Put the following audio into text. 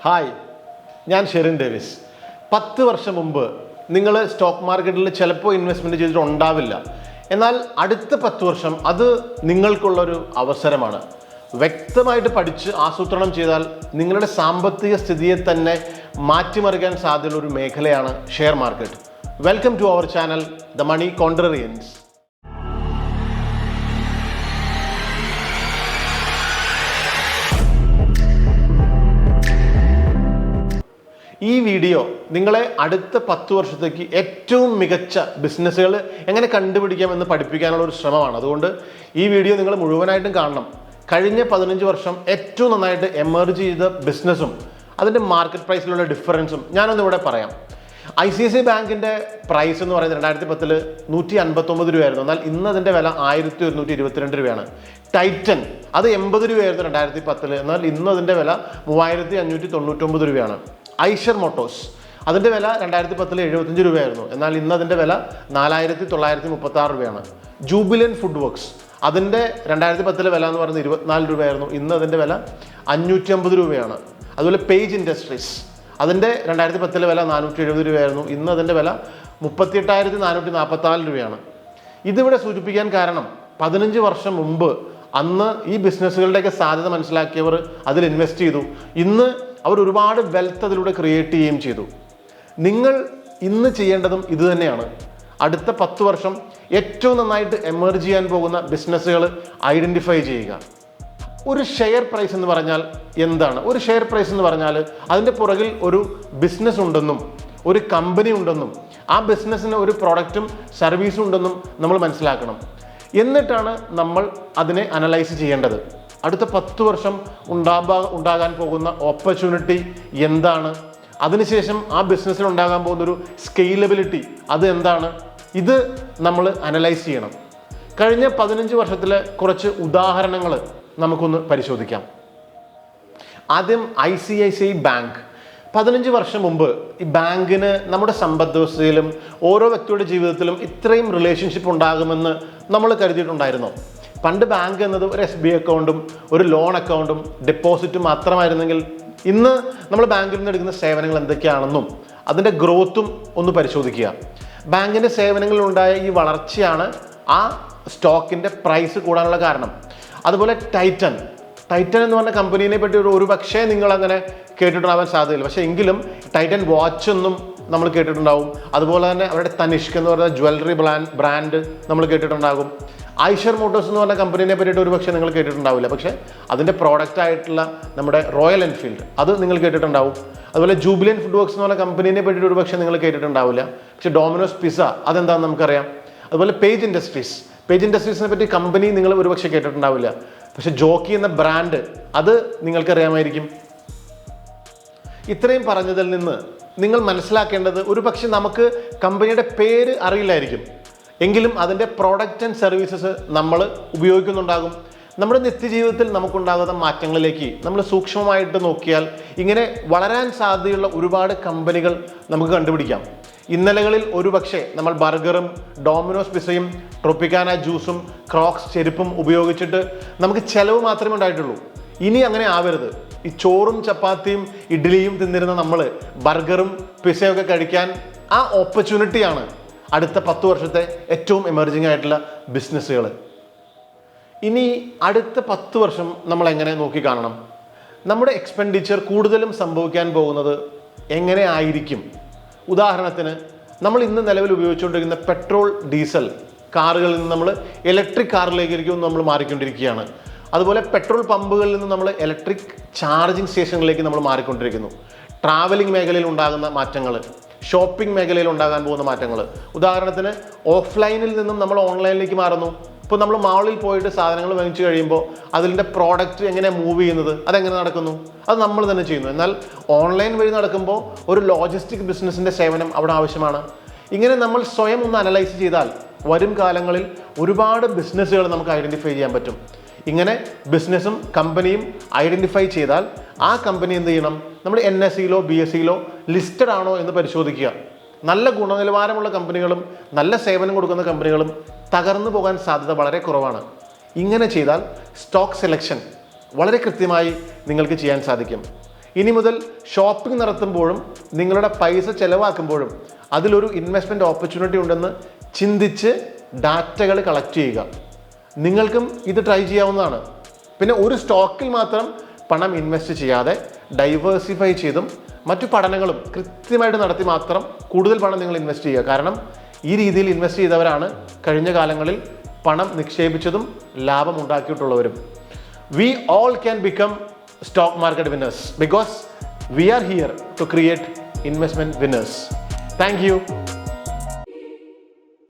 Hi, ഞാൻ Sherin Davis. 10 വർഷം മുമ്പ് നിങ്ങൾ സ്റ്റോക്ക് മാർക്കറ്റിൽ ചിലപ്പോൾ ഇൻവെസ്റ്റ്മെൻറ്റ് ചെയ്തിട്ടുണ്ടാവില്ല. എന്നാൽ അടുത്ത 10 വർഷം അത് നിങ്ങൾക്കുള്ളൊരു അവസരമാണ്. വ്യക്തമായിട്ട് പഠിച്ച് ആസൂത്രണം ചെയ്താൽ നിങ്ങളുടെ സാമ്പത്തിക സ്ഥിതിയെ തന്നെ മാറ്റിമറിക്കാൻ സാധ്യതയുള്ള ഒരു മേഖലയാണ് share market. Welcome to our channel the money contrarians. ഈ വീഡിയോ നിങ്ങളെ അടുത്ത 10 വർഷത്തേക്ക് ഏറ്റവും മികച്ച ബിസിനസ്സുകൾ എങ്ങനെ കണ്ടുപിടിക്കാമെന്ന് പഠിപ്പിക്കാനുള്ള ഒരു ശ്രമമാണ്. അതുകൊണ്ട് ഈ വീഡിയോ നിങ്ങൾ മുഴുവനായിട്ടും കാണണം. കഴിഞ്ഞ 15 വർഷം ഏറ്റവും നന്നായിട്ട് എമർജ് ചെയ്ത ബിസിനസ്സും അതിൻ്റെ മാർക്കറ്റ് പ്രൈസിലുള്ള ഡിഫറൻസും ഞാനൊന്നിവിടെ പറയാം. ICICI ബാങ്കിൻ്റെ പ്രൈസ് എന്ന് പറയുന്നത് 2010 159 രൂപയായിരുന്നു. എന്നാൽ ഇന്ന് അതിൻ്റെ വില 1122 രൂപയാണ്. ടൈറ്റൻ അത് 80 രൂപയായിരുന്നു 2010, എന്നാൽ ഇന്ന് അതിൻ്റെ വില 3599 രൂപയാണ്. ഐഷർ മോട്ടോഴ്സ് അതിൻ്റെ വില 2010 75 രൂപയായിരുന്നു. എന്നാൽ ഇന്ന് അതിൻ്റെ വില 4936 രൂപയാണ്. ജൂബിലൻ ഫുഡ് വർക്ക്സ് അതിൻ്റെ 2010 വില എന്ന് പറയുന്നത് 24 രൂപയായിരുന്നു. ഇന്ന് അതിൻ്റെ വില 550 രൂപയാണ്. അതുപോലെ പേജ് ഇൻഡസ്ട്രീസ് അതിൻ്റെ 2010 വില 470 രൂപയായിരുന്നു. ഇന്ന് അതിൻ്റെ വില 38,444 രൂപയാണ്. ഇതിവിടെ സൂചിപ്പിക്കാൻ കാരണം 15 വർഷം മുമ്പ് അന്ന് ഈ ബിസിനസ്സുകളുടെയൊക്കെ സാധ്യത മനസ്സിലാക്കിയവർ അതിൽ ഇൻവെസ്റ്റ് ചെയ്തു. ഇന്ന് അവർ ഒരുപാട് വെൽത്ത് അതിലൂടെ ക്രിയേറ്റ് ചെയ്യുകയും ചെയ്തു. നിങ്ങൾ ഇന്ന് ചെയ്യേണ്ടതും ഇത് തന്നെയാണ്. അടുത്ത 10 വർഷം ഏറ്റവും നന്നായിട്ട് എമർജ് ചെയ്യാൻ പോകുന്ന ബിസിനസ്സുകൾ ഐഡൻറ്റിഫൈ ചെയ്യുക. ഒരു ഷെയർ പ്രൈസ് എന്ന് പറഞ്ഞാൽ എന്താണ്? ഒരു ഷെയർ പ്രൈസ് എന്ന് പറഞ്ഞാൽ അതിൻ്റെ പുറകിൽ ഒരു ബിസിനസ് ഉണ്ടെന്നും ഒരു കമ്പനി ഉണ്ടെന്നും ആ ബിസിനസ്സിന് ഒരു പ്രോഡക്റ്റും സർവീസും ഉണ്ടെന്നും നമ്മൾ മനസ്സിലാക്കണം. എന്നിട്ടാണ് നമ്മൾ അതിനെ അനലൈസ് ചെയ്യേണ്ടത്. അടുത്ത 10 വർഷം ഉണ്ടാകാൻ പോകുന്ന ഓപ്പർച്യൂണിറ്റി എന്താണ്? അതിനുശേഷം ആ ബിസിനസ്സിൽ ഉണ്ടാകാൻ പോകുന്ന ഒരു സ്കെയിലബിലിറ്റി അത് എന്താണ്? ഇത് നമ്മൾ അനലൈസ് ചെയ്യണം. കഴിഞ്ഞ 15 വർഷത്തിലെ കുറച്ച് ഉദാഹരണങ്ങൾ നമുക്കൊന്ന് പരിശോധിക്കാം. ആദ്യം ICICI ബാങ്ക്. 15 വർഷം മുമ്പ് ഈ ബാങ്കിന് നമ്മുടെ സമ്പദ് വ്യവസ്ഥയിലും ഓരോ വ്യക്തിയുടെ ജീവിതത്തിലും ഇത്രയും റിലേഷൻഷിപ്പ് ഉണ്ടാകുമെന്ന് നമ്മൾ കരുതിയിട്ടുണ്ടായിരുന്നോ? പണ്ട് ബാങ്ക് എന്നത് ഒരു SBI അക്കൗണ്ടും ഒരു ലോൺ അക്കൗണ്ടും ഡെപ്പോസിറ്റും മാത്രമായിരുന്നെങ്കിൽ ഇന്ന് നമ്മൾ ബാങ്കിൽ നിന്ന് എടുക്കുന്ന സേവനങ്ങൾ എന്തൊക്കെയാണെന്നും അതിൻ്റെ ഗ്രോത്തും ഒന്ന് പരിശോധിക്കുക. ബാങ്കിൻ്റെ സേവനങ്ങളിലുണ്ടായ ഈ വളർച്ചയാണ് ആ സ്റ്റോക്കിൻ്റെ പ്രൈസ് കൂടാനുള്ള കാരണം. അതുപോലെ ടൈറ്റൻ എന്ന് പറഞ്ഞ കമ്പനീനെ പറ്റി ഒരു പക്ഷേ നിങ്ങൾ അങ്ങനെ കേട്ടിട്ടുണ്ടാവാൻ സാധ്യതയില്ല. പക്ഷേ എങ്കിലും ടൈറ്റൻ വാച്ച് ഒന്നും നമ്മൾ കേട്ടിട്ടുണ്ടാവും. അതുപോലെ തന്നെ അവരുടെ തനിഷ്ക് എന്ന് പറയുന്ന ജ്വല്ലറി ബ്രാൻഡ് നമ്മൾ കേട്ടിട്ടുണ്ടാകും. ഐഷർ മോട്ടോഴ്സ് എന്ന് പറഞ്ഞ കമ്പനീനെ പറ്റിയിട്ട് ഒരു പക്ഷേ നിങ്ങൾ കേട്ടിട്ടുണ്ടാവില്ല. പക്ഷേ അതിൻ്റെ പ്രോഡക്റ്റ് ആയിട്ടുള്ള നമ്മുടെ റോയൽ എൻഫീൽഡ് അത് നിങ്ങൾ കേട്ടിട്ടുണ്ടാവും. അതുപോലെ ജൂബിലൻ ഫുഡ് വർക്ക്സ് എന്ന് പറഞ്ഞ കമ്പനീനെ പറ്റിയിട്ട് ഒരു പക്ഷേ നിങ്ങൾ കേട്ടിട്ടുണ്ടാവില്ല. പക്ഷേ ഡോമിനോസ് പിസ്സ അതെന്താണെന്ന് നമുക്കറിയാം. അതുപോലെ പേജ് ഇൻഡസ്ട്രീസിനെ പറ്റി കമ്പനി നിങ്ങൾ ഒരു പക്ഷേ കേട്ടിട്ടുണ്ടാവില്ല. പക്ഷേ ജോക്കി എന്ന ബ്രാൻഡ് അത് നിങ്ങൾക്കറിയാമായിരിക്കും. ഇത്രയും പറഞ്ഞതിൽ നിന്ന് നിങ്ങൾ മനസ്സിലാക്കേണ്ടത് ഒരു പക്ഷേ നമുക്ക് കമ്പനിയുടെ പേര് അറിയില്ലായിരിക്കും, എങ്കിലും അതിൻ്റെ പ്രോഡക്റ്റ് ആൻഡ് സർവീസസ് നമ്മൾ ഉപയോഗിക്കുന്നുണ്ടാകും. നമ്മുടെ നിത്യജീവിതത്തിൽ നമുക്കുണ്ടാകുന്ന മാറ്റങ്ങളിലേക്ക് നമ്മൾ സൂക്ഷ്മമായിട്ട് നോക്കിയാൽ ഇങ്ങനെ വളരാൻ സാധ്യതയുള്ള ഒരുപാട് കമ്പനികൾ നമുക്ക് കണ്ടുപിടിക്കാം. ഇന്നലകളിൽ ഒരു പക്ഷേ നമ്മൾ ബർഗറും ഡോമിനോസ് പിസയും ട്രോപ്പിക്കാന ജ്യൂസും ക്രോക്സ് ചെരുപ്പും ഉപയോഗിച്ചിട്ട് നമുക്ക് ചിലവ് മാത്രമേ ഉണ്ടായിട്ടുള്ളൂ. ഇനി അങ്ങനെ ആവരുത്. ഈ ചോറും ചപ്പാത്തിയും ഇഡ്ഡലിയും തിന്നിരുന്ന നമ്മൾ ബർഗറും പിസയൊക്കെ കഴിക്കാൻ ആ ഓപ്പർച്യൂണിറ്റിയാണ് അടുത്ത 10 വർഷത്തെ ഏറ്റവും എമർജിങ് ആയിട്ടുള്ള ബിസിനസ്സുകൾ. ഇനി അടുത്ത 10 വർഷം നമ്മൾ എങ്ങനെ നോക്കിക്കാണണം? നമ്മുടെ എക്സ്പെൻഡിച്ചർ കൂടുതലും സംഭവിക്കാൻ പോകുന്നത് എങ്ങനെ ആയിരിക്കും? ഉദാഹരണത്തിന് നമ്മൾ ഇന്ന് നിലവിൽ ഉപയോഗിച്ചുകൊണ്ടിരിക്കുന്ന പെട്രോൾ ഡീസൽ കാറുകളിൽ നിന്ന് നമ്മൾ ഇലക്ട്രിക് കാറിലേക്കും നമ്മൾ മാറിക്കൊണ്ടിരിക്കുകയാണ്. അതുപോലെ പെട്രോൾ പമ്പുകളിൽ നിന്ന് നമ്മൾ ഇലക്ട്രിക് ചാർജിങ് സ്റ്റേഷനിലേക്ക് നമ്മൾ മാറിക്കൊണ്ടിരിക്കുന്നു. ട്രാവലിംഗ് മേഖലയിൽ ഉണ്ടാകുന്ന മാറ്റങ്ങൾ, ഷോപ്പിംഗ് മേഖലയിൽ ഉണ്ടാകാൻ പോകുന്ന മാറ്റങ്ങൾ, ഉദാഹരണത്തിന് ഓഫ്ലൈനിൽ നിന്നും നമ്മൾ ഓൺലൈനിലേക്ക് മാറുന്നു. ഇപ്പോൾ നമ്മൾ മാളിൽ പോയിട്ട് സാധനങ്ങൾ വാങ്ങിച്ചു കഴിയുമ്പോൾ അതിൻ്റെ പ്രോഡക്റ്റ് എങ്ങനെ മൂവ് ചെയ്യുന്നത്, അതെങ്ങനെ നടക്കുന്നു, അത് നമ്മൾ തന്നെ ചെയ്യുന്നു. എന്നാൽ ഓൺലൈൻ വഴി നടക്കുമ്പോൾ ഒരു ലോജിസ്റ്റിക് ബിസിനസ്സിൻ്റെ സേവനം അവിടെ ആവശ്യമാണ്. ഇങ്ങനെ നമ്മൾ സ്വയം ഒന്ന് അനലൈസ് ചെയ്താൽ വരും കാലങ്ങളിൽ ഒരുപാട് ബിസിനസ്സുകൾ നമുക്ക് ഐഡൻറ്റിഫൈ ചെയ്യാൻ പറ്റും. ഇങ്ങനെ ബിസിനസ്സും കമ്പനിയും ഐഡൻറ്റിഫൈ ചെയ്താൽ ആ കമ്പനി എന്ത് ചെയ്യണം? നമ്മൾ NSEയിലോ BSEയിലോ ലിസ്റ്റഡ് ആണോ എന്ന് പരിശോധിക്കുക. നല്ല ഗുണനിലവാരമുള്ള കമ്പനികളും നല്ല സേവനം കൊടുക്കുന്ന കമ്പനികളും തകർന്നു പോകാൻ സാധ്യത വളരെ കുറവാണ്. ഇങ്ങനെ ചെയ്താൽ സ്റ്റോക്ക് സെലക്ഷൻ വളരെ കൃത്യമായി നിങ്ങൾക്ക് ചെയ്യാൻ സാധിക്കും. ഇനി മുതൽ ഷോപ്പിംഗ് നടത്തുമ്പോഴും നിങ്ങളുടെ പൈസ ചെലവാക്കുമ്പോഴും അതിലൊരു ഇൻവെസ്റ്റ്മെൻറ്റ് ഓപ്പർച്യൂണിറ്റി ഉണ്ടെന്ന് ചിന്തിച്ച് ഡാറ്റകൾ കളക്ട് ചെയ്യുക. നിങ്ങൾക്കും ഇത് ട്രൈ ചെയ്യാവുന്നതാണ്. പിന്നെ ഒരു സ്റ്റോക്കിൽ മാത്രം പണം ഇൻവെസ്റ്റ് ചെയ്യാതെ ഡൈവേഴ്സിഫൈ ചെയ്തും മറ്റു പഠനങ്ങളും കൃത്യമായിട്ട് നടത്തി മാത്രം കൂടുതൽ പണം നിങ്ങൾ ഇൻവെസ്റ്റ് ചെയ്യുക. കാരണം ഈ രീതിയിൽ ഇൻവെസ്റ്റ് ചെയ്തവരാണ് കഴിഞ്ഞ കാലങ്ങളിൽ പണം നിക്ഷേപിച്ചതും ലാഭം ഉണ്ടാക്കിയിട്ടുള്ളവരും. We all can become stock market winners because we are here to create investment winners. Thank you.